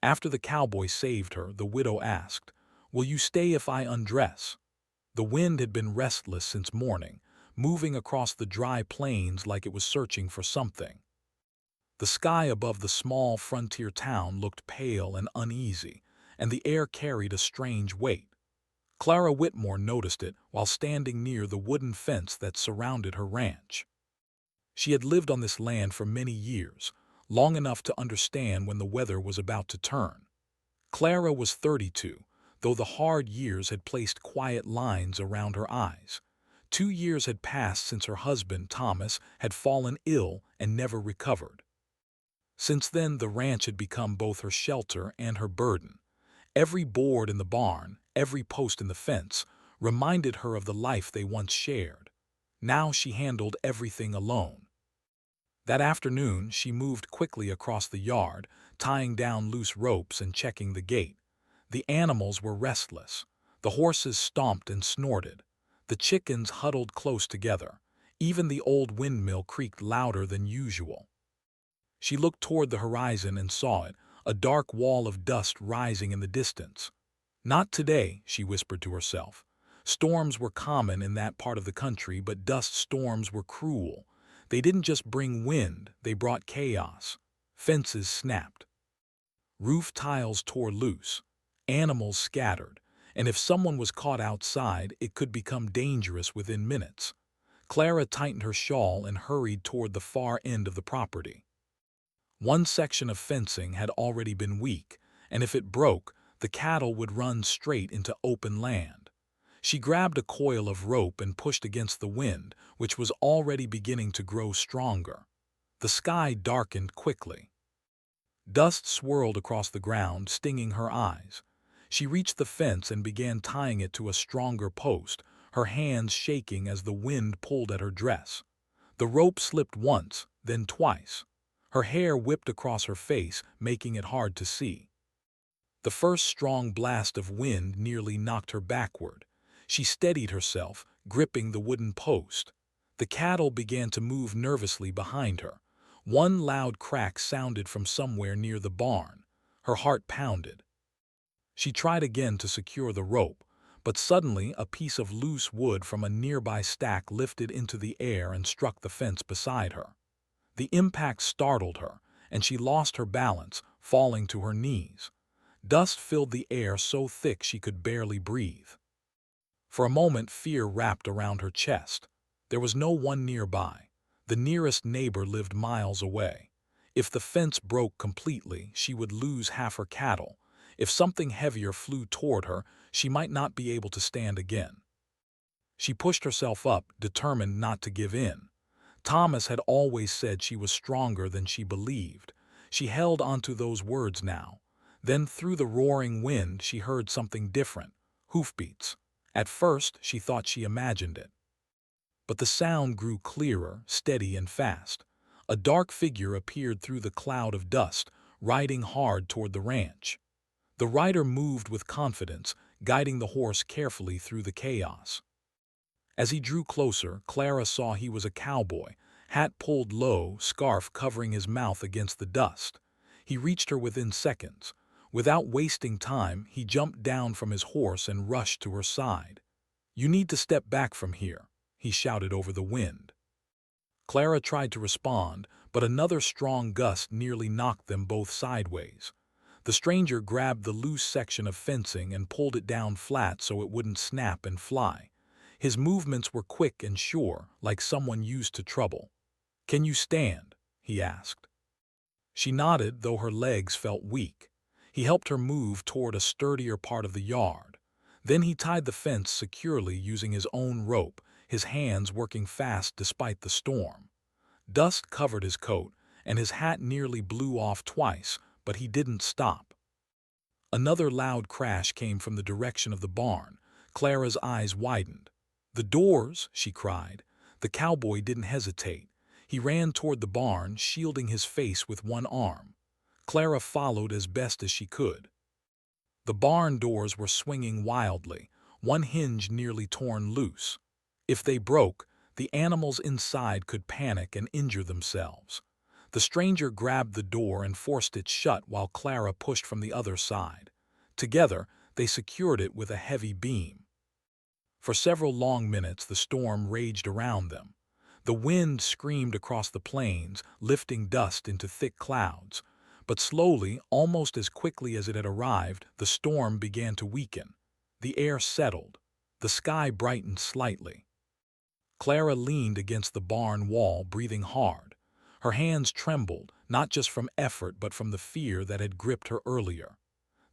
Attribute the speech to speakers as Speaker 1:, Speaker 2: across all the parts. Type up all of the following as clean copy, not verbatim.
Speaker 1: After the cowboy saved her, the widow asked, "Will you stay if I undress?" The wind had been restless since morning, moving across the dry plains like it was searching for something. The sky above the small frontier town looked pale and uneasy, and the air carried a strange weight. Clara Whitmore noticed it while standing near the wooden fence that surrounded her ranch. She had lived on this land for many years, long enough to understand when the weather was about to turn. Clara was 32, though the hard years had placed quiet lines around her eyes. 2 years had passed since her husband, Thomas, had fallen ill and never recovered. Since then, the ranch had become both her shelter and her burden. Every board in the barn, every post in the fence, reminded her of the life they once shared. Now she handled everything alone. That afternoon, she moved quickly across the yard, tying down loose ropes and checking the gate. The animals were restless. The horses stomped and snorted. The chickens huddled close together. Even the old windmill creaked louder than usual. She looked toward the horizon and saw it, a dark wall of dust rising in the distance. "Not today," she whispered to herself. Storms were common in that part of the country, but dust storms were cruel. They didn't just bring wind, they brought chaos. Fences snapped. Roof tiles tore loose. Animals scattered. And if someone was caught outside, it could become dangerous within minutes. Clara tightened her shawl and hurried toward the far end of the property. One section of fencing had already been weak, and if it broke, the cattle would run straight into open land. She grabbed a coil of rope and pushed against the wind, which was already beginning to grow stronger. The sky darkened quickly. Dust swirled across the ground, stinging her eyes. She reached the fence and began tying it to a stronger post, her hands shaking as the wind pulled at her dress. The rope slipped once, then twice. Her hair whipped across her face, making it hard to see. The first strong blast of wind nearly knocked her backward. She steadied herself, gripping the wooden post. The cattle began to move nervously behind her. One loud crack sounded from somewhere near the barn. Her heart pounded. She tried again to secure the rope, but suddenly a piece of loose wood from a nearby stack lifted into the air and struck the fence beside her. The impact startled her, and she lost her balance, falling to her knees. Dust filled the air so thick she could barely breathe. For a moment, fear wrapped around her chest. There was no one nearby. The nearest neighbor lived miles away. If the fence broke completely, she would lose half her cattle. If something heavier flew toward her, she might not be able to stand again. She pushed herself up, determined not to give in. Thomas had always said she was stronger than she believed. She held onto those words now. Then through the roaring wind she heard something different, hoofbeats. At first she thought she imagined it. But the sound grew clearer, steady and fast. A dark figure appeared through the cloud of dust, riding hard toward the ranch. The rider moved with confidence, guiding the horse carefully through the chaos. As he drew closer, Clara saw he was a cowboy, hat pulled low, scarf covering his mouth against the dust. He reached her within seconds. Without wasting time, he jumped down from his horse and rushed to her side. "You need to step back from here," he shouted over the wind. Clara tried to respond, but another strong gust nearly knocked them both sideways. The stranger grabbed the loose section of fencing and pulled it down flat so it wouldn't snap and fly. His movements were quick and sure, like someone used to trouble. "Can you stand?" he asked. She nodded, though her legs felt weak. He helped her move toward a sturdier part of the yard. Then he tied the fence securely using his own rope, his hands working fast despite the storm. Dust covered his coat, and his hat nearly blew off twice, but he didn't stop. Another loud crash came from the direction of the barn. Clara's eyes widened. "The doors!" she cried. The cowboy didn't hesitate. He ran toward the barn, shielding his face with one arm. Clara followed as best as she could. The barn doors were swinging wildly, one hinge nearly torn loose. If they broke, the animals inside could panic and injure themselves. The stranger grabbed the door and forced it shut while Clara pushed from the other side. Together, they secured it with a heavy beam. For several long minutes the storm raged around them. The wind screamed across the plains, lifting dust into thick clouds. But slowly, almost as quickly as it had arrived, the storm began to weaken. The air settled. The sky brightened slightly. Clara leaned against the barn wall, breathing hard. Her hands trembled, not just from effort but from the fear that had gripped her earlier.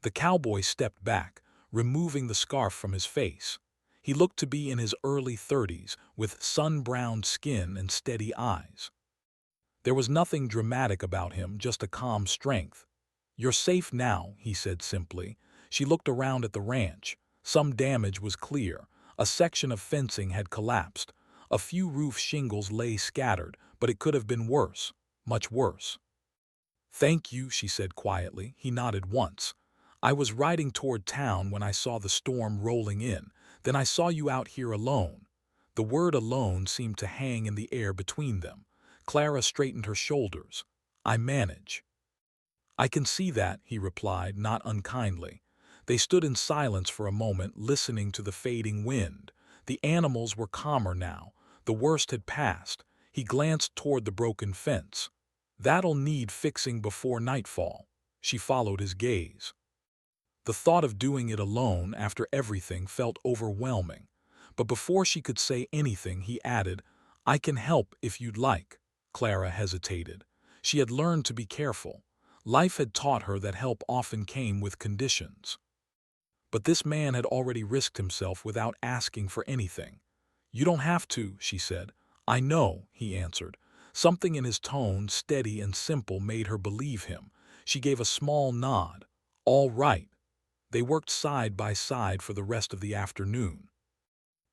Speaker 1: The cowboy stepped back, removing the scarf from his face. He looked to be in his early 30s, with sun-browned skin and steady eyes. There was nothing dramatic about him, just a calm strength. "You're safe now," he said simply. She looked around at the ranch. Some damage was clear. A section of fencing had collapsed. A few roof shingles lay scattered, but it could have been worse, much worse. "Thank you," she said quietly. He nodded once. "I was riding toward town when I saw the storm rolling in. Then I saw you out here alone." The word alone seemed to hang in the air between them. Clara straightened her shoulders. "I manage." "I can see that," he replied, not unkindly. They stood in silence for a moment, listening to the fading wind. The animals were calmer now. The worst had passed. He glanced toward the broken fence. "That'll need fixing before nightfall." She followed his gaze. The thought of doing it alone after everything felt overwhelming. But before she could say anything, he added, "I can help if you'd like." Clara hesitated. She had learned to be careful. Life had taught her that help often came with conditions. But this man had already risked himself without asking for anything. "You don't have to," she said. "I know," he answered. Something in his tone, steady and simple, made her believe him. She gave a small nod. "All right." They worked side by side for the rest of the afternoon.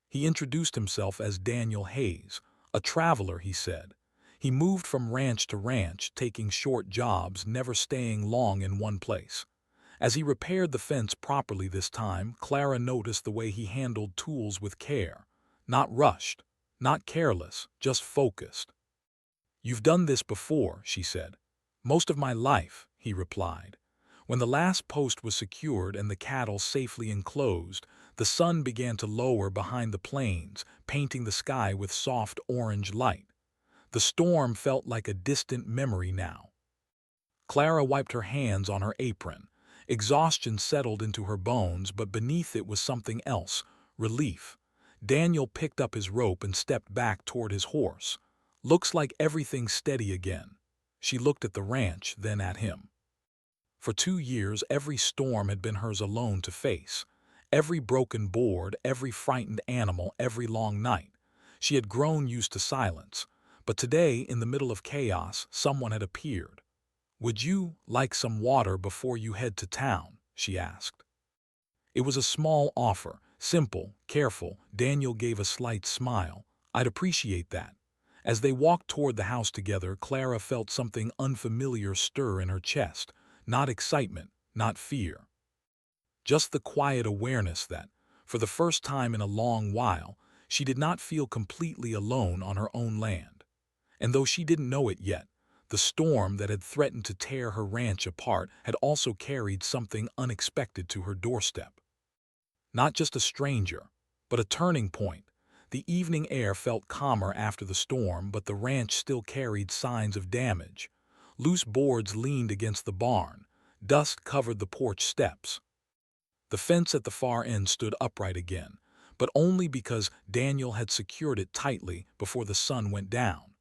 Speaker 1: He introduced himself as Daniel Hayes, a traveler, he said. He moved from ranch to ranch, taking short jobs, never staying long in one place. As he repaired the fence properly this time, Clara noticed the way he handled tools with care. Not rushed, not careless, just focused. "You've done this before," she said. "Most of my life," he replied. When the last post was secured and the cattle safely enclosed, the sun began to lower behind the plains, painting the sky with soft orange light. The storm felt like a distant memory now. Clara wiped her hands on her apron. Exhaustion settled into her bones, but beneath it was something else, relief. Daniel picked up his rope and stepped back toward his horse. "Looks like everything's steady again." She looked at the ranch, then at him. For 2 years, every storm had been hers alone to face. Every broken board, every frightened animal, every long night. She had grown used to silence. But today, in the middle of chaos, someone had appeared. "Would you like some water before you head to town?" she asked. It was a small offer, simple, careful. Daniel gave a slight smile. "I'd appreciate that." As they walked toward the house together, Clara felt something unfamiliar stir in her chest. Not excitement, not fear. Just the quiet awareness that, for the first time in a long while, she did not feel completely alone on her own land. And though she didn't know it yet, the storm that had threatened to tear her ranch apart had also carried something unexpected to her doorstep. Not just a stranger, but a turning point. The evening air felt calmer after the storm, but the ranch still carried signs of damage. Loose boards leaned against the barn. Dust covered the porch steps. The fence at the far end stood upright again, but only because Daniel had secured it tightly before the sun went down.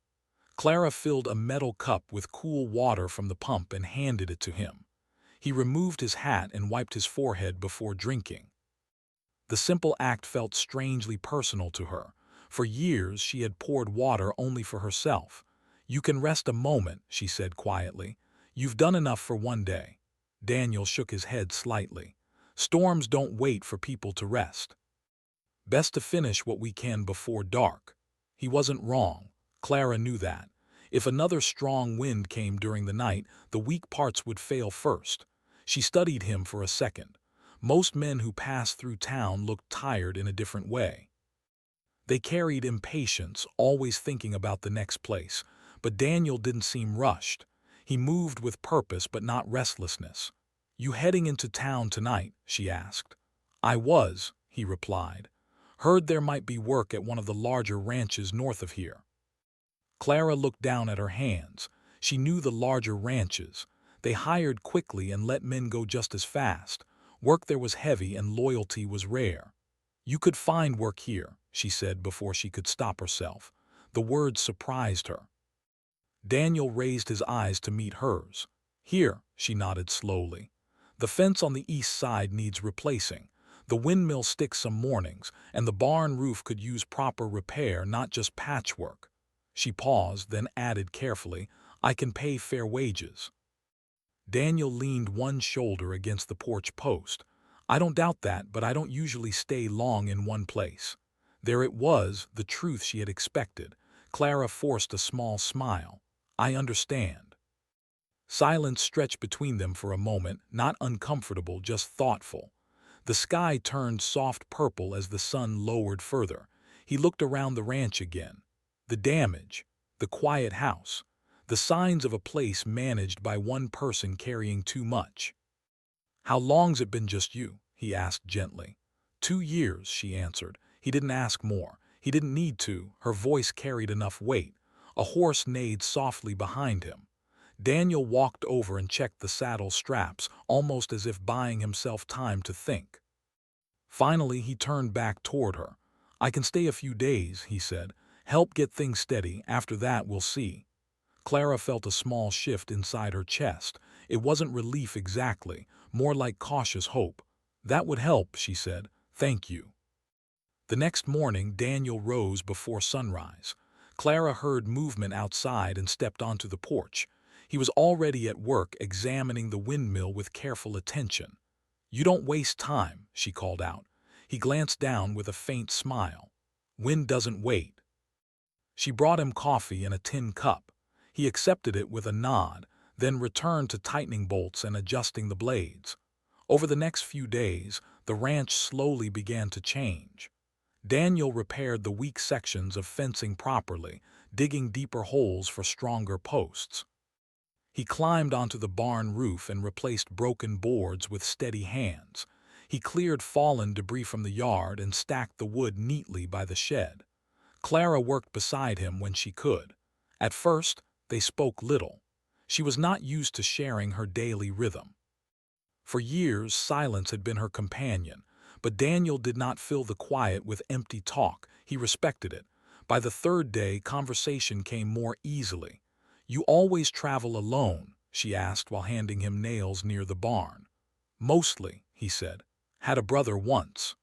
Speaker 1: Clara filled a metal cup with cool water from the pump and handed it to him. He removed his hat and wiped his forehead before drinking. The simple act felt strangely personal to her. For years she had poured water only for herself. "You can rest a moment," she said quietly. "You've done enough for one day." Daniel shook his head slightly. "Storms don't wait for people to rest. Best to finish what we can before dark." He wasn't wrong. Clara knew that. If another strong wind came during the night, the weak parts would fail first. She studied him for a second. Most men who passed through town looked tired in a different way. They carried impatience, always thinking about the next place. but Daniel didn't seem rushed. He moved with purpose but not restlessness. "You heading into town tonight?" she asked. "I was," he replied. "Heard there might be work at one of the larger ranches north of here." Clara looked down at her hands. She knew the larger ranches. They hired quickly and let men go just as fast. Work there was heavy and loyalty was rare. "You could find work here," she said before she could stop herself. The words surprised her. Daniel raised his eyes to meet hers. "Here," she nodded slowly. "The fence on the east side needs replacing. The windmill sticks some mornings, and the barn roof could use proper repair, not just patchwork." She paused, then added carefully, "I can pay fair wages." Daniel leaned one shoulder against the porch post. "I don't doubt that, but I don't usually stay long in one place." There it was, the truth she had expected. Clara forced a small smile. "I understand." Silence stretched between them for a moment, not uncomfortable, just thoughtful. The sky turned soft purple as the sun lowered further. He looked around the ranch again. The damage, the quiet house, the signs of a place managed by one person carrying too much. "How long's it been just you?" he asked gently. "2 years," she answered. He didn't ask more. He didn't need to. Her voice carried enough weight. A horse neighed softly behind him. Daniel walked over and checked the saddle straps, almost as if buying himself time to think. Finally, he turned back toward her. "I can stay a few days," he said. "Help get things steady. After that, we'll see." Clara felt a small shift inside her chest. It wasn't relief exactly, more like cautious hope. "That would help," she said. "Thank you." The next morning, Daniel rose before sunrise. Clara heard movement outside and stepped onto the porch. He was already at work, examining the windmill with careful attention. "You don't waste time," she called out. He glanced down with a faint smile. "Wind doesn't wait." She brought him coffee in a tin cup. He accepted it with a nod, then returned to tightening bolts and adjusting the blades. Over the next few days, the ranch slowly began to change. Daniel repaired the weak sections of fencing properly, digging deeper holes for stronger posts. He climbed onto the barn roof and replaced broken boards with steady hands. He cleared fallen debris from the yard and stacked the wood neatly by the shed. Clara worked beside him when she could. At first, they spoke little. She was not used to sharing her daily rhythm. For years, silence had been her companion, but Daniel did not fill the quiet with empty talk. He respected it. By the third day, conversation came more easily. "You always travel alone?" she asked while handing him nails near the barn. "Mostly," he said. "Had a brother once."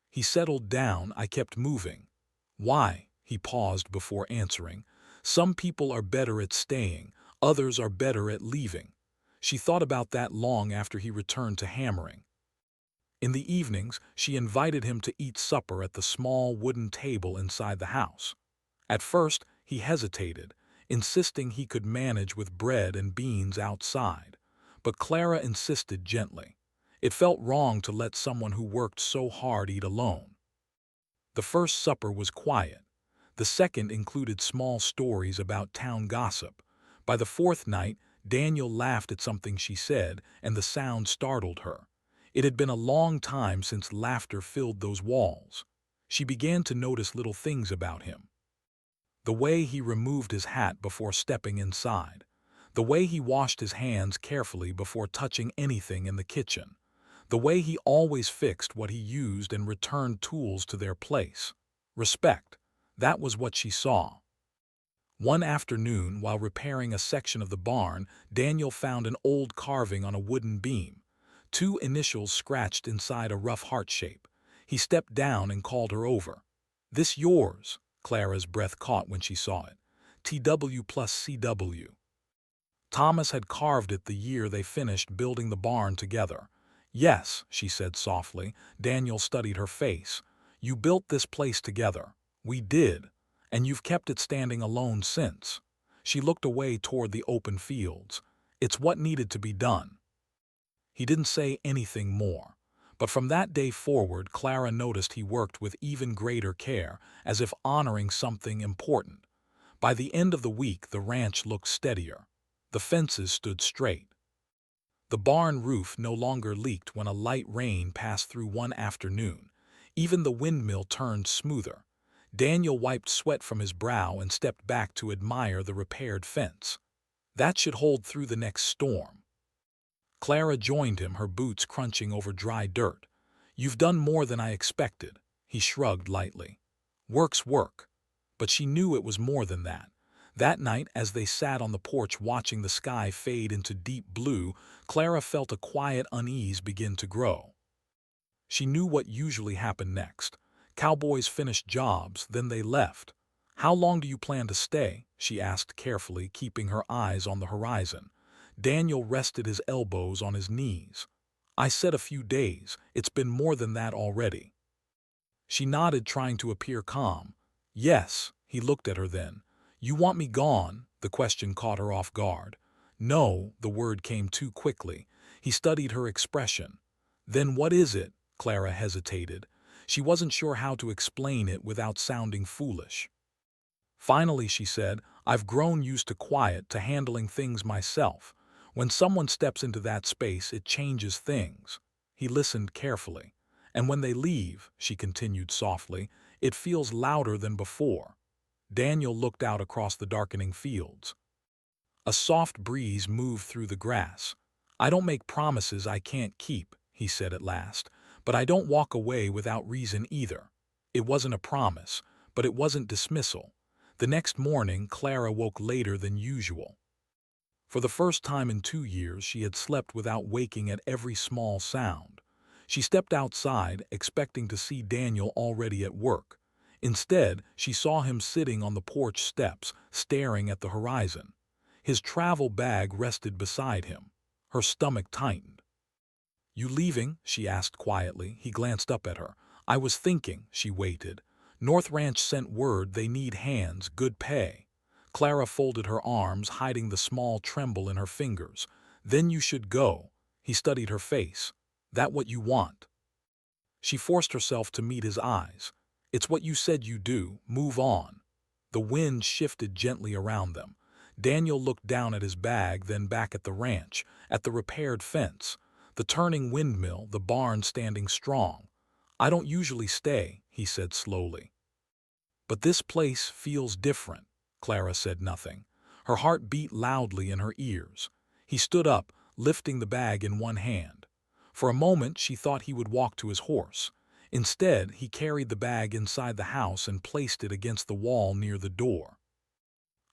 Speaker 1: He settled down. "I kept moving." "Why?" He paused before answering. "Some people are better at staying, others are better at leaving." She thought about that long after he returned to hammering. In the evenings, she invited him to eat supper at the small wooden table inside the house. At first, he hesitated, insisting he could manage with bread and beans outside. But Clara insisted gently. It felt wrong to let someone who worked so hard eat alone. The first supper was quiet. The second included small stories about town gossip. By the fourth night, Daniel laughed at something she said, and the sound startled her. It had been a long time since laughter filled those walls. She began to notice little things about him. The way he removed his hat before stepping inside. The way he washed his hands carefully before touching anything in the kitchen. The way he always fixed what he used and returned tools to their place. Respect. That was what she saw. One afternoon, while repairing a section of the barn, Daniel found an old carving on a wooden beam. 2 initials scratched inside a rough heart shape. He stepped down and called her over. "This yours?" Clara's breath caught when she saw it. "TW plus CW." Thomas had carved it the year they finished building the barn together. "Yes," she said softly. Daniel studied her face. "You built this place together." "We did. And you've kept it standing alone since." She looked away toward the open fields. "It's what needed to be done." He didn't say anything more. But from that day forward, Clara noticed he worked with even greater care, as if honoring something important. By the end of the week, the ranch looked steadier. The fences stood straight. The barn roof no longer leaked when a light rain passed through one afternoon. Even the windmill turned smoother. Daniel wiped sweat from his brow and stepped back to admire the repaired fence. That should hold through the next storm. Clara joined him, her boots crunching over dry dirt. "You've done more than I expected," he shrugged lightly. "Work's work." But she knew it was more than that. That night, as they sat on the porch watching the sky fade into deep blue, Clara felt a quiet unease begin to grow. She knew what usually happened next. Cowboys finished jobs, then they left. "How long do you plan to stay?" she asked carefully, keeping her eyes on the horizon. Daniel rested his elbows on his knees. "I said a few days. It's been more than that already." She nodded, trying to appear calm. "Yes," he looked at her then. "You want me gone?" The question caught her off guard. "No," the word came too quickly. He studied her expression. "Then what is it?" Clara hesitated. She wasn't sure how to explain it without sounding foolish. Finally, she said, "I've grown used to quiet, to handling things myself. When someone steps into that space, it changes things." He listened carefully. "And when they leave," she continued softly, "it feels louder than before." Daniel looked out across the darkening fields. A soft breeze moved through the grass. "I don't make promises I can't keep," he said at last, "but I don't walk away without reason either." It wasn't a promise, but it wasn't dismissal. The next morning, Clara woke later than usual. For the first time in 2 years, she had slept without waking at every small sound. She stepped outside, expecting to see Daniel already at work. Instead, she saw him sitting on the porch steps, staring at the horizon. His travel bag rested beside him. Her stomach tightened. "You leaving?" she asked quietly. He glanced up at her. "I was thinking." She waited. "North Ranch sent word they need hands, good pay." Clara folded her arms, hiding the small tremble in her fingers. "Then you should go." He studied her face. "That what you want?" She forced herself to meet his eyes. "It's what you said you do. Move on." The wind shifted gently around them. Daniel looked down at his bag, then back at the ranch, at the repaired fence, the turning windmill, the barn standing strong. "I don't usually stay," he said slowly. "But this place feels different." Clara said nothing. Her heart beat loudly in her ears. He stood up, lifting the bag in one hand. For a moment she thought he would walk to his horse. Instead, he carried the bag inside the house and placed it against the wall near the door.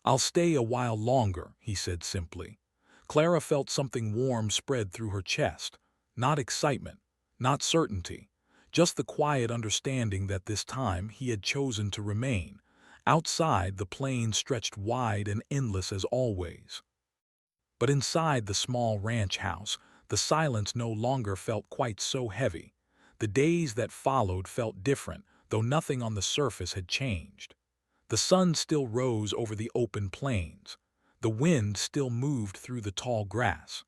Speaker 1: "I'll stay a while longer," he said simply. Clara felt something warm spread through her chest. Not excitement, not certainty, just the quiet understanding that this time he had chosen to remain. Outside, the plain stretched wide and endless as always. But inside the small ranch house, the silence no longer felt quite so heavy. The days that followed felt different, though nothing on the surface had changed. The sun still rose over the open plains. The wind still moved through the tall grass.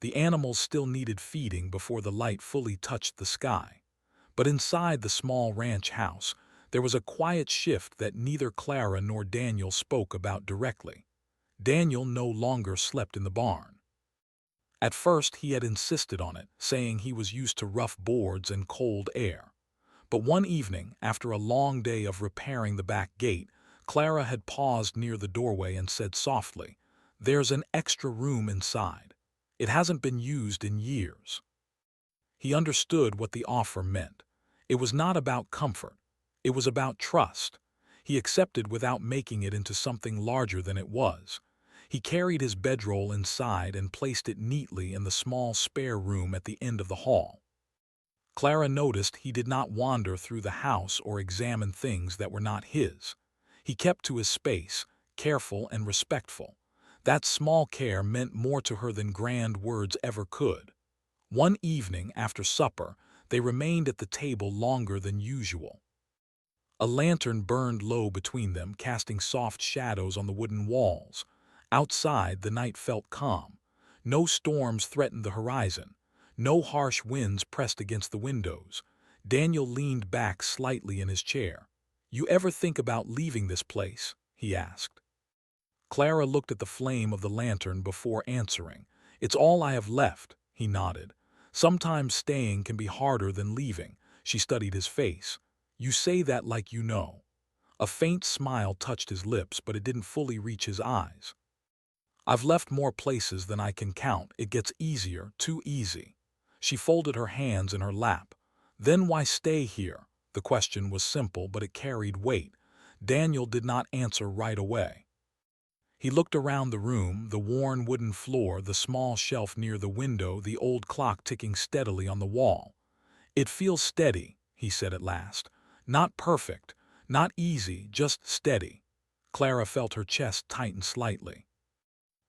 Speaker 1: The animals still needed feeding before the light fully touched the sky. But inside the small ranch house, there was a quiet shift that neither Clara nor Daniel spoke about directly. Daniel no longer slept in the barn. At first he had insisted on it, saying he was used to rough boards and cold air. But one evening, after a long day of repairing the back gate, Clara had paused near the doorway and said softly, "There's an extra room inside. It hasn't been used in years." He understood what the offer meant. It was not about comfort. It was about trust. He accepted without making it into something larger than it was. He carried his bedroll inside and placed it neatly in the small spare room at the end of the hall. Clara noticed he did not wander through the house or examine things that were not his. He kept to his space, careful and respectful. That small care meant more to her than grand words ever could. One evening after supper, they remained at the table longer than usual. A lantern burned low between them, casting soft shadows on the wooden walls. Outside, the night felt calm. No storms threatened the horizon. No harsh winds pressed against the windows. Daniel leaned back slightly in his chair. "You ever think about leaving this place?" he asked. Clara looked at the flame of the lantern before answering. It's all I have left, he nodded. Sometimes staying can be harder than leaving. She studied his face. You say that like you know. A faint smile touched his lips, but it didn't fully reach his eyes. I've left more places than I can count. It gets easier, too easy. She folded her hands in her lap. Then why stay here? The question was simple, but it carried weight. Daniel did not answer right away. He looked around the room, the worn wooden floor, the small shelf near the window, the old clock ticking steadily on the wall. It feels steady, he said at last. Not perfect, not easy, just steady. Clara felt her chest tighten slightly.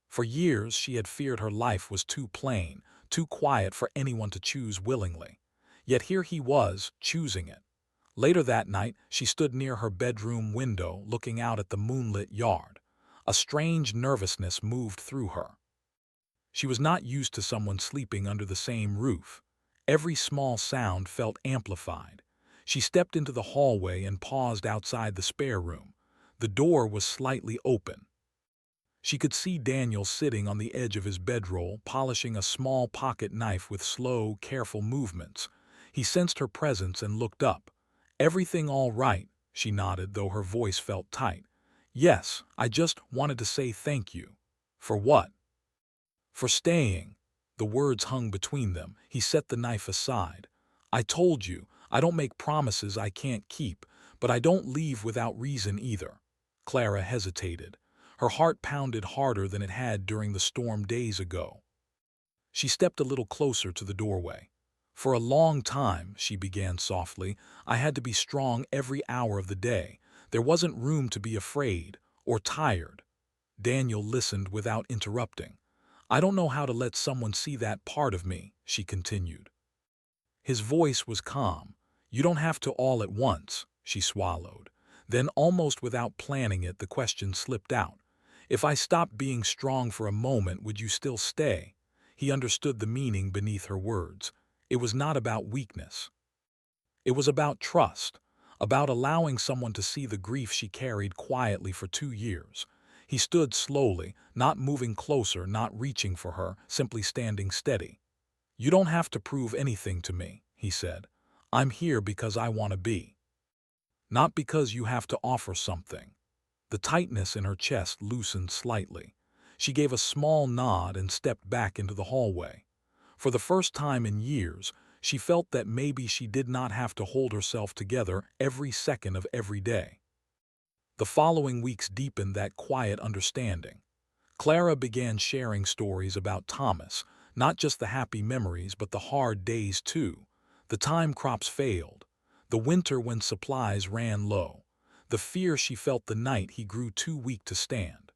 Speaker 1: For years she had feared her life was too plain, too quiet for anyone to choose willingly. Yet here he was, choosing it. Later that night, she stood near her bedroom window, looking out at the moonlit yard. A strange nervousness moved through her. She was not used to someone sleeping under the same roof. Every small sound felt amplified. She stepped into the hallway and paused outside the spare room. The door was slightly open. She could see Daniel sitting on the edge of his bedroll, polishing a small pocket knife with slow, careful movements. He sensed her presence and looked up. Everything all right, she nodded, though her voice felt tight. Yes, I just wanted to say thank you. For what? For staying. The words hung between them. He set the knife aside. I told you, I don't make promises I can't keep, but I don't leave without reason either. Clara hesitated. Her heart pounded harder than it had during the storm days ago. She stepped a little closer to the doorway. For a long time, she began softly, I had to be strong every hour of the day. There wasn't room to be afraid or tired. Daniel listened without interrupting. I don't know how to let someone see that part of me, she continued. His voice was calm. You don't have to all at once, she swallowed. Then, almost without planning it, the question slipped out. If I stopped being strong for a moment, would you still stay? He understood the meaning beneath her words. It was not about weakness. It was about trust, about allowing someone to see the grief she carried quietly for 2 years. He stood slowly, not moving closer, not reaching for her, simply standing steady. You don't have to prove anything to me, he said. I'm here because I want to be. Not because you have to offer something. The tightness in her chest loosened slightly. She gave a small nod and stepped back into the hallway. For the first time in years, she felt that maybe she did not have to hold herself together every second of every day. The following weeks deepened that quiet understanding. Clara began sharing stories about Thomas, not just the happy memories but the hard days too. The time crops failed, the winter when supplies ran low, the fear she felt the night he grew too weak to stand.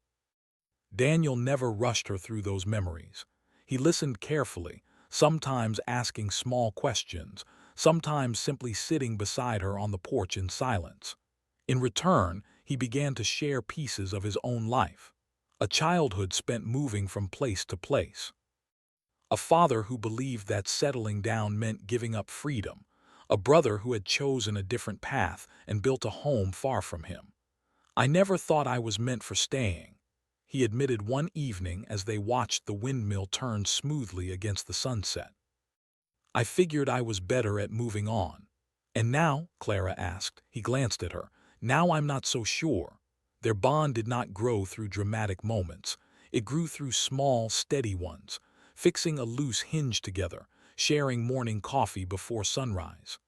Speaker 1: Daniel never rushed her through those memories. He listened carefully, sometimes asking small questions, sometimes simply sitting beside her on the porch in silence. In return, he began to share pieces of his own life. A childhood spent moving from place to place. A father who believed that settling down meant giving up freedom. A brother who had chosen a different path and built a home far from him. I never thought I was meant for staying, he admitted one evening as they watched the windmill turn smoothly against the sunset. I figured I was better at moving on. And now, Clara asked, he glanced at her, now I'm not so sure. Their bond did not grow through dramatic moments. It grew through small, steady ones, fixing a loose hinge together, sharing morning coffee before sunrise,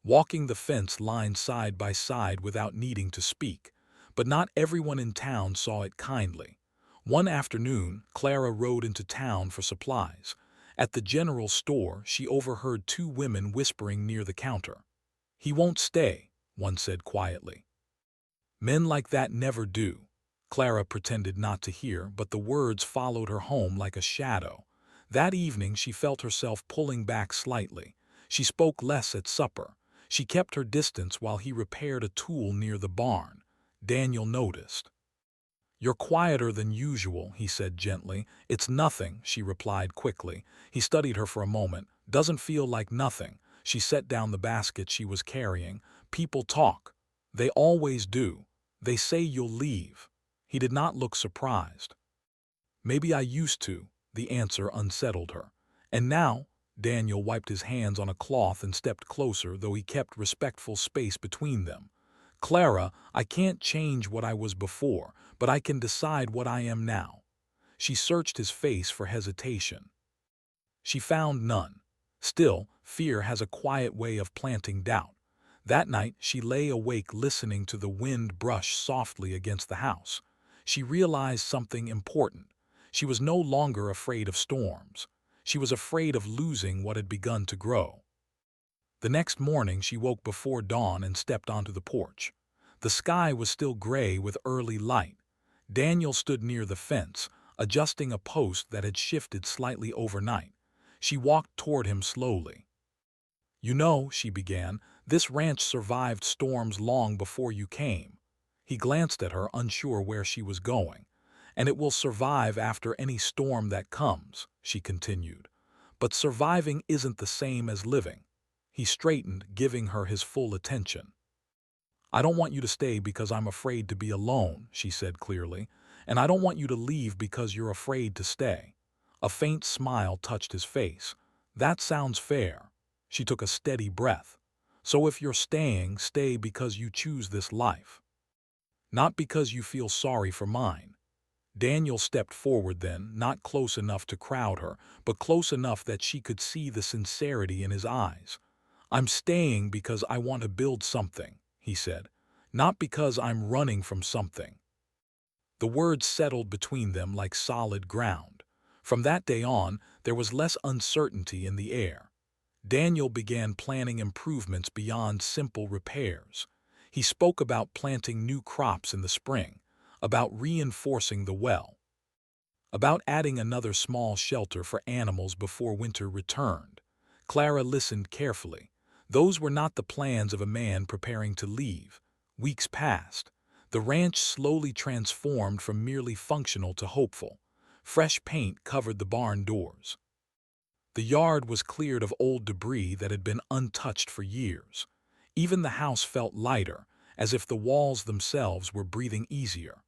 Speaker 1: walking the fence line side by side without needing to speak. But not everyone in town saw it kindly. One afternoon, Clara rode into town for supplies. At the general store, she overheard two women whispering near the counter. He won't stay, one said quietly. Men like that never do. Clara pretended not to hear, but the words followed her home like a shadow. That evening she felt herself pulling back slightly. She spoke less at supper. She kept her distance while he repaired a tool near the barn. Daniel noticed. You're quieter than usual, he said gently. It's nothing, she replied quickly. He studied her for a moment. Doesn't feel like nothing. She set down the basket she was carrying. People talk. They always do. They say you'll leave. He did not look surprised. Maybe I used to, the answer unsettled her. And now, Daniel wiped his hands on a cloth and stepped closer, though he kept respectful space between them. Clara, I can't change what I was before, but I can decide what I am now. She searched his face for hesitation. She found none. Still, fear has a quiet way of planting doubt. That night, she lay awake listening to the wind brush softly against the house. She realized something important. She was no longer afraid of storms. She was afraid of losing what had begun to grow. The next morning, she woke before dawn and stepped onto the porch. The sky was still gray with early light. Daniel stood near the fence, adjusting a post that had shifted slightly overnight. She walked toward him slowly. "You know," she began, "this ranch survived storms long before you came." He glanced at her, unsure where she was going. "And it will survive after any storm that comes," she continued. "But surviving isn't the same as living." He straightened, giving her his full attention. "I don't want you to stay because I'm afraid to be alone," she said clearly, "and I don't want you to leave because you're afraid to stay." A faint smile touched his face. "That sounds fair." She took a steady breath. "So if you're staying, stay because you choose this life. Not because you feel sorry for mine." Daniel stepped forward then, not close enough to crowd her, but close enough that she could see the sincerity in his eyes. "I'm staying because I want to build something," he said, "not because I'm running from something." The words settled between them like solid ground. From that day on, there was less uncertainty in the air. Daniel began planning improvements beyond simple repairs. He spoke about planting new crops in the spring, about reinforcing the well, about adding another small shelter for animals before winter returned. Clara listened carefully. Those were not the plans of a man preparing to leave. Weeks passed. The ranch slowly transformed from merely functional to hopeful. Fresh paint covered the barn doors. The yard was cleared of old debris that had been untouched for years. Even the house felt lighter, as if the walls themselves were breathing easier.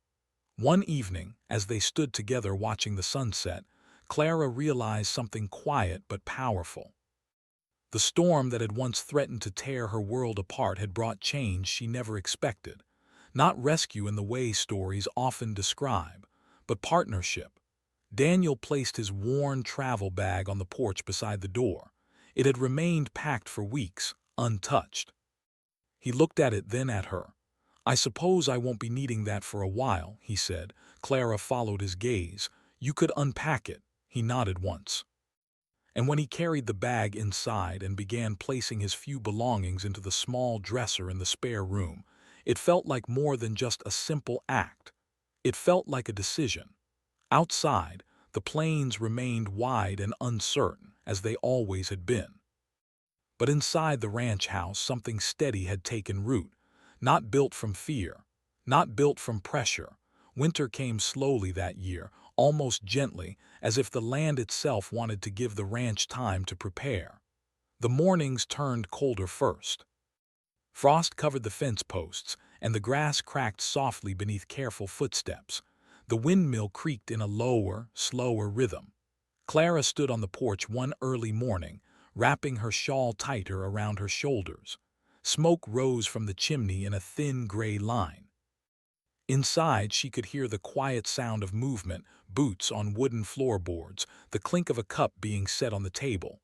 Speaker 1: One evening, as they stood together watching the sunset, Clara realized something quiet but powerful. The storm that had once threatened to tear her world apart had brought change she never expected. Not rescue in the way stories often describe, but partnership. Daniel placed his worn travel bag on the porch beside the door. It had remained packed for weeks, untouched. He looked at it, then at her. "I suppose I won't be needing that for a while," he said. Clara followed his gaze. "You could unpack it." He nodded once. And when he carried the bag inside and began placing his few belongings into the small dresser in the spare room, it felt like more than just a simple act. It felt like a decision. Outside, the plains remained wide and uncertain, as they always had been. But inside the ranch house, something steady had taken root, not built from fear, not built from pressure. Winter came slowly that year, almost gently, as if the land itself wanted to give the ranch time to prepare. The mornings turned colder first. Frost covered the fence posts, and the grass cracked softly beneath careful footsteps. The windmill creaked in a lower, slower rhythm. Clara stood on the porch one early morning, wrapping her shawl tighter around her shoulders. Smoke rose from the chimney in a thin gray line. Inside, she could hear the quiet sound of movement, boots on wooden floorboards, the clink of a cup being set on the table.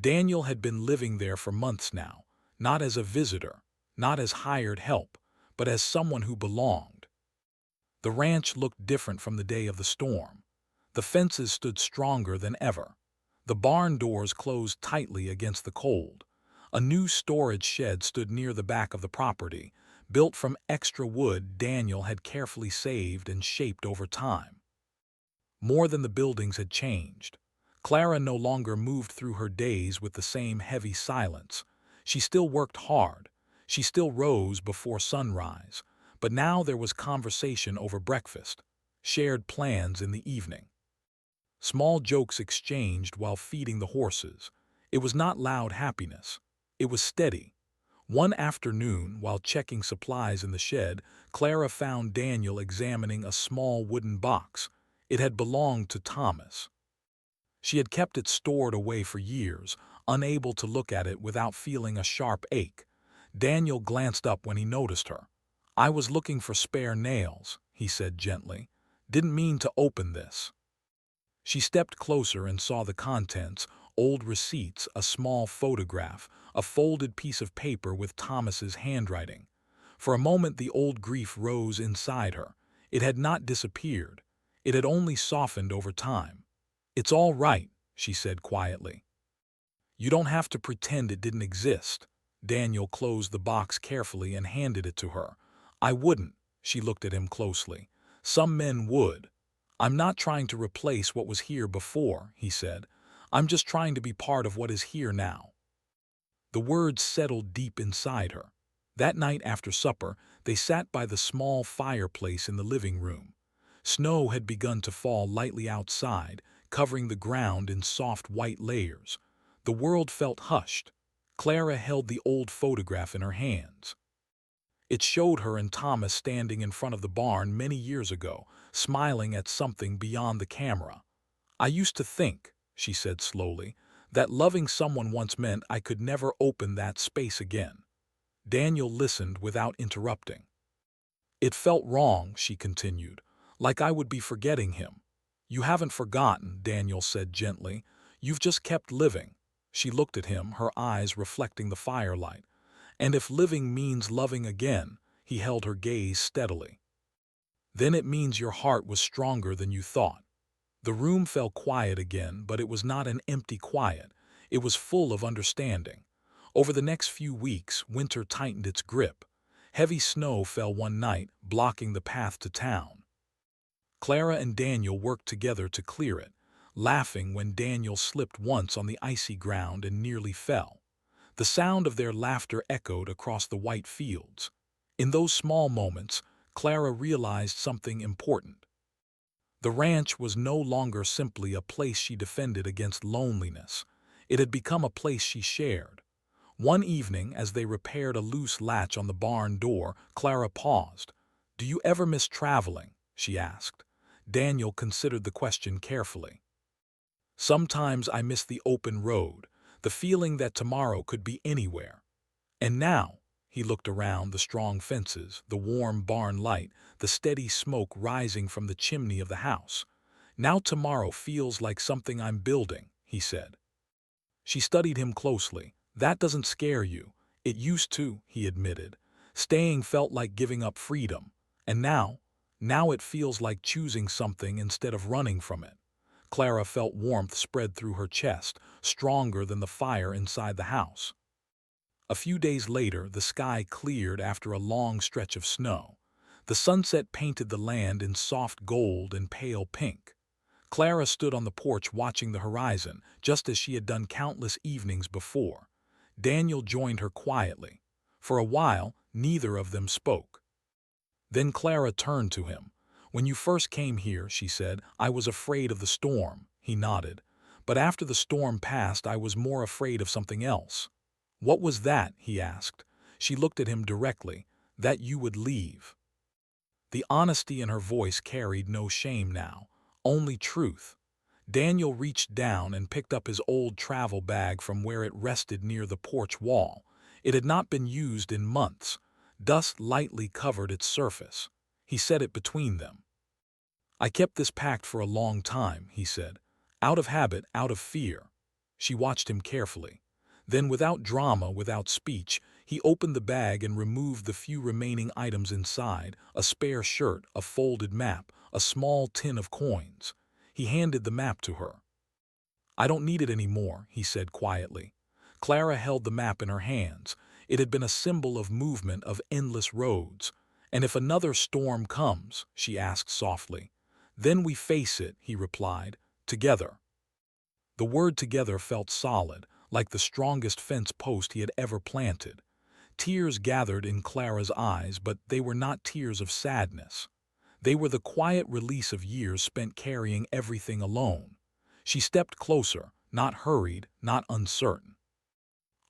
Speaker 1: Daniel had been living there for months now, not as a visitor, not as hired help, but as someone who belonged. The ranch looked different from the day of the storm. The fences stood stronger than ever. The barn doors closed tightly against the cold. A new storage shed stood near the back of the property, built from extra wood Daniel had carefully saved and shaped over time. More than the buildings had changed. Clara no longer moved through her days with the same heavy silence. She still worked hard. She still rose before sunrise. But now there was conversation over breakfast, shared plans in the evening, small jokes exchanged while feeding the horses. It was not loud happiness. It was steady. One afternoon, while checking supplies in the shed, Clara found Daniel examining a small wooden box. It had belonged to Thomas. She had kept it stored away for years, unable to look at it without feeling a sharp ache. Daniel glanced up when he noticed her. "I was looking for spare nails," he said gently. "Didn't mean to open this." She stepped closer and saw the contents: old receipts, a small photograph, a folded piece of paper with Thomas's handwriting. For a moment the old grief rose inside her. It had not disappeared. It had only softened over time. "It's all right," she said quietly. "You don't have to pretend it didn't exist." Daniel closed the box carefully and handed it to her. "I wouldn't." She looked at him closely. "Some men would." "I'm not trying to replace what was here before," he said. "I'm just trying to be part of what is here now." The words settled deep inside her. That night after supper, they sat by the small fireplace in the living room. Snow had begun to fall lightly outside, covering the ground in soft white layers. The world felt hushed. Clara held the old photograph in her hands. It showed her and Thomas standing in front of the barn many years ago, smiling at something beyond the camera. "I used to think," she said slowly, "that loving someone once meant I could never open that space again." Daniel listened without interrupting. "It felt wrong," she continued, "like I would be forgetting him." "You haven't forgotten," Daniel said gently. "You've just kept living." She looked at him, her eyes reflecting the firelight. "And if living means loving again," he held her gaze steadily, "then it means your heart was stronger than you thought." The room fell quiet again, but it was not an empty quiet. It was full of understanding. Over the next few weeks, winter tightened its grip. Heavy snow fell one night, blocking the path to town. Clara and Daniel worked together to clear it, laughing when Daniel slipped once on the icy ground and nearly fell. The sound of their laughter echoed across the white fields. In those small moments, Clara realized something important. The ranch was no longer simply a place she defended against loneliness. It had become a place she shared. One evening, as they repaired a loose latch on the barn door, Clara paused. "Do you ever miss traveling?" she asked. Daniel considered the question carefully. "Sometimes I miss the open road, the feeling that tomorrow could be anywhere. And now," he looked around, the strong fences, the warm barn light, the steady smoke rising from the chimney of the house. "Now tomorrow feels like something I'm building," he said. She studied him closely. "That doesn't scare you." "It used to," he admitted. "Staying felt like giving up freedom. And now it feels like choosing something instead of running from it." Clara felt warmth spread through her chest, stronger than the fire inside the house. A few days later, the sky cleared after a long stretch of snow. The sunset painted the land in soft gold and pale pink. Clara stood on the porch watching the horizon, just as she had done countless evenings before. Daniel joined her quietly. For a while, neither of them spoke. Then Clara turned to him. "When you first came here," she said, "I was afraid of the storm." He nodded. "But after the storm passed, I was more afraid of something else." "What was that?" he asked. She looked at him directly. "That you would leave." The honesty in her voice carried no shame now, only truth. Daniel reached down and picked up his old travel bag from where it rested near the porch wall. It had not been used in months. Dust lightly covered its surface. He set it between them. "I kept this packed for a long time," he said. "Out of habit, out of fear." She watched him carefully. Then, without drama, without speech, he opened the bag and removed the few remaining items inside: a spare shirt, a folded map, a small tin of coins. He handed the map to her. "I don't need it anymore," he said quietly. Clara held the map in her hands. It had been a symbol of movement, of endless roads. "And if another storm comes?" she asked softly. "Then we face it," he replied, "together." The word "together" felt solid, like the strongest fence post he had ever planted. Tears gathered in Clara's eyes, but they were not tears of sadness. They were the quiet release of years spent carrying everything alone. She stepped closer, not hurried, not uncertain.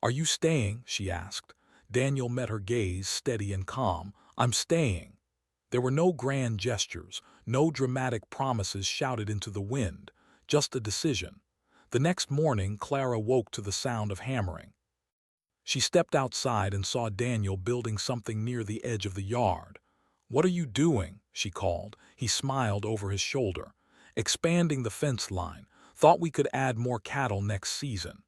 Speaker 1: "Are you staying?" she asked. Daniel met her gaze, steady and calm. "I'm staying." There were no grand gestures, no dramatic promises shouted into the wind, just a decision. The next morning, Clara woke to the sound of hammering. She stepped outside and saw Daniel building something near the edge of the yard. "What are you doing?" she called. He smiled over his shoulder. "Expanding the fence line. Thought we could add more cattle next season."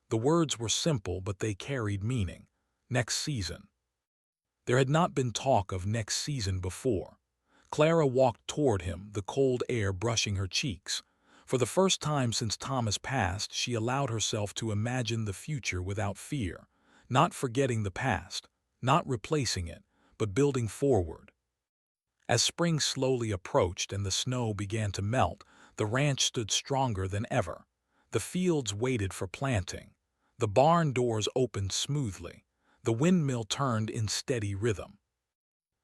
Speaker 1: The words were simple, but they carried meaning. Next season. There had not been talk of next season before. Clara walked toward him, the cold air brushing her cheeks. For the first time since Thomas passed, she allowed herself to imagine the future without fear, not forgetting the past, not replacing it, but building forward. As spring slowly approached and the snow began to melt, the ranch stood stronger than ever. The fields waited for planting. The barn doors opened smoothly. The windmill turned in steady rhythm.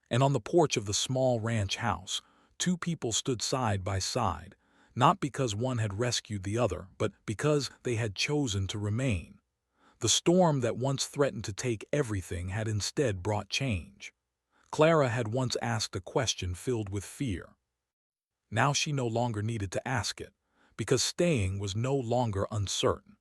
Speaker 1: And on the porch of the small ranch house, two people stood side by side, not because one had rescued the other, but because they had chosen to remain. The storm that once threatened to take everything had instead brought change. Clara had once asked a question filled with fear. Now she no longer needed to ask it, because staying was no longer uncertain.